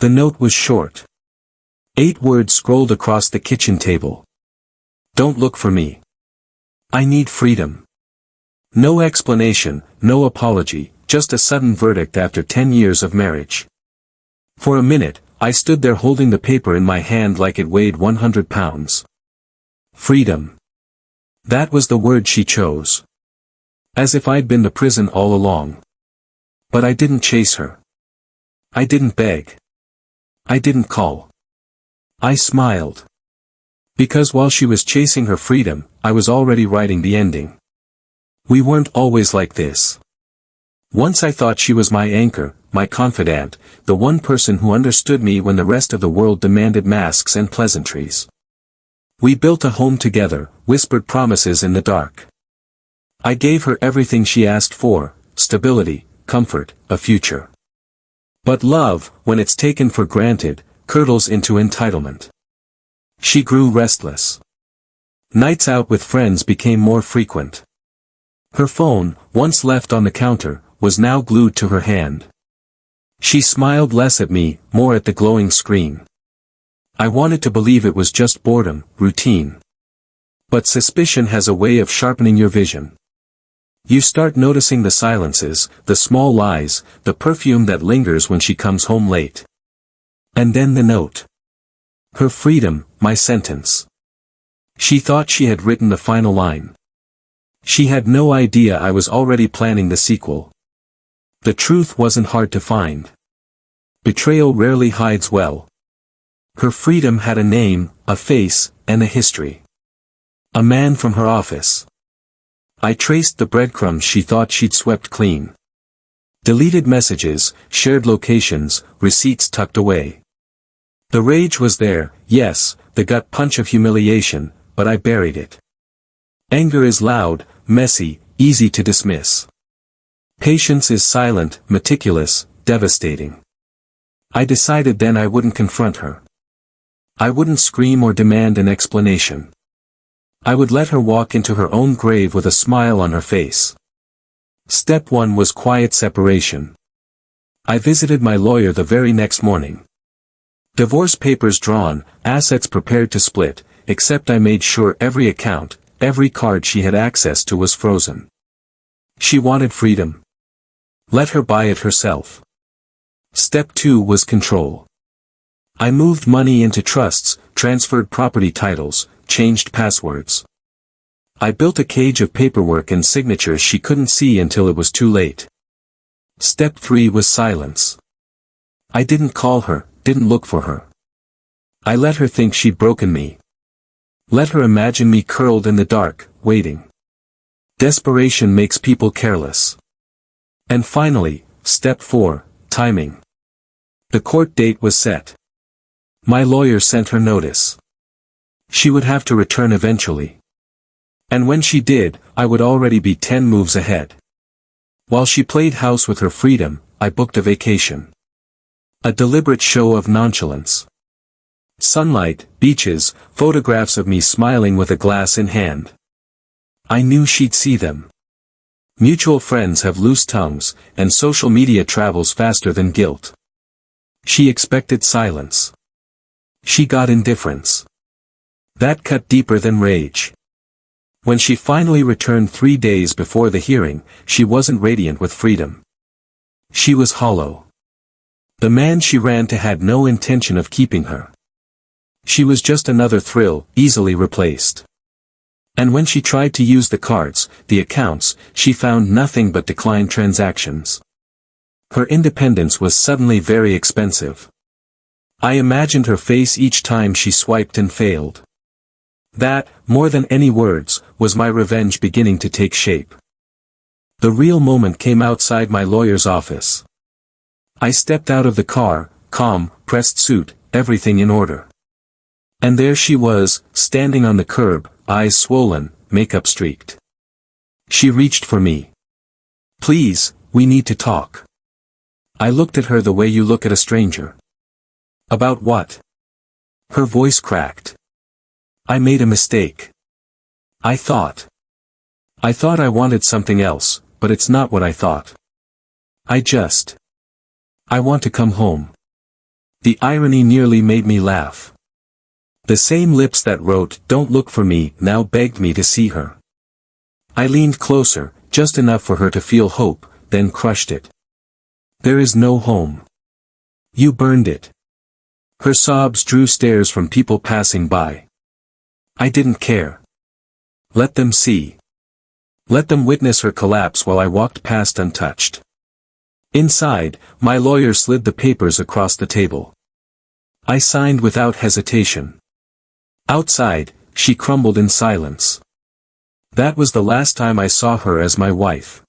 The note was short. 8 words scrolled across the kitchen table. Don't look for me. I need freedom. No explanation, no apology, just a sudden verdict after 10 years of marriage. For a minute, I stood there holding the paper in my hand like it weighed 100 pounds. Freedom. That was the word she chose. As if I'd been to prison all along. But I didn't chase her. I didn't beg. I didn't call. I smiled. Because while she was chasing her freedom, I was already writing the ending. We weren't always like this. Once I thought she was my anchor, my confidant, the one person who understood me when the rest of the world demanded masks and pleasantries. We built a home together, whispered promises in the dark. I gave her everything she asked for, stability, comfort, a future. But love, when it's taken for granted, curdles into entitlement. She grew restless. Nights out with friends became more frequent. Her phone, once left on the counter, was now glued to her hand. She smiled less at me, more at the glowing screen. I wanted to believe it was just boredom, routine. But suspicion has a way of sharpening your vision. You start noticing the silences, the small lies, the perfume that lingers when she comes home late. And then the note. Her freedom, my sentence. She thought she had written the final line. She had no idea I was already planning the sequel. The truth wasn't hard to find. Betrayal rarely hides well. Her freedom had a name, a face, and a history. A man from her office. I traced the breadcrumbs she thought she'd swept clean. Deleted messages, shared locations, receipts tucked away. The rage was there, yes, the gut punch of humiliation, but I buried it. Anger is loud, messy, easy to dismiss. Patience is silent, meticulous, devastating. I decided then I wouldn't confront her. I wouldn't scream or demand an explanation. I would let her walk into her own grave with a smile on her face. Step 1 was quiet separation. I visited my lawyer the very next morning. Divorce papers drawn, assets prepared to split, except I made sure every account, every card she had access to was frozen. She wanted freedom. Let her buy it herself. Step 2 was control. I moved money into trusts, transferred property titles, changed passwords. I built a cage of paperwork and signatures she couldn't see until it was too late. Step 3 was silence. I didn't call her, didn't look for her. I let her think she'd broken me. Let her imagine me curled in the dark, waiting. Desperation makes people careless. And finally, step 4, timing. The court date was set. My lawyer sent her notice. She would have to return eventually. And when she did, I would already be 10 moves ahead. While she played house with her freedom, I booked a vacation. A deliberate show of nonchalance. Sunlight, beaches, photographs of me smiling with a glass in hand. I knew she'd see them. Mutual friends have loose tongues, and social media travels faster than guilt. She expected silence. She got indifference. That cut deeper than rage. When she finally returned 3 days before the hearing, she wasn't radiant with freedom. She was hollow. The man she ran to had no intention of keeping her. She was just another thrill, easily replaced. And when she tried to use the cards, the accounts, she found nothing but declined transactions. Her independence was suddenly very expensive. I imagined her face each time she swiped and failed. That, more than any words, was my revenge beginning to take shape. The real moment came outside my lawyer's office. I stepped out of the car, calm, pressed suit, everything in order. And there she was, standing on the curb, eyes swollen, makeup streaked. She reached for me. "Please, we need to talk." I looked at her the way you look at a stranger. "About what?" Her voice cracked. "I made a mistake. I thought I wanted something else, but it's not what I thought. I want to come home." The irony nearly made me laugh. The same lips that wrote, "Don't look for me," now begged me to see her. I leaned closer, just enough for her to feel hope, then crushed it. "There is no home. You burned it." Her sobs drew stares from people passing by. I didn't care. Let them see. Let them witness her collapse while I walked past untouched. Inside, my lawyer slid the papers across the table. I signed without hesitation. Outside, she crumbled in silence. That was the last time I saw her as my wife.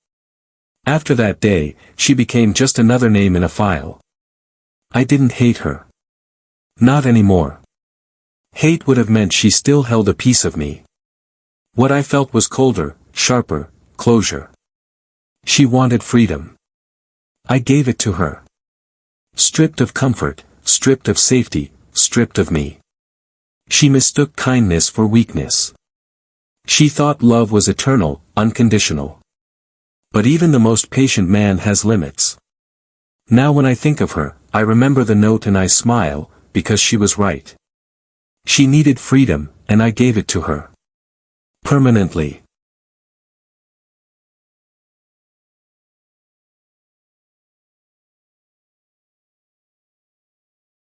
After that day, she became just another name in a file. I didn't hate her. Not anymore. Hate would have meant she still held a piece of me. What I felt was colder, sharper, closure. She wanted freedom. I gave it to her. Stripped of comfort, stripped of safety, stripped of me. She mistook kindness for weakness. She thought love was eternal, unconditional. But even the most patient man has limits. Now when I think of her, I remember the note and I smile, because she was right. She needed freedom, and I gave it to her. Permanently.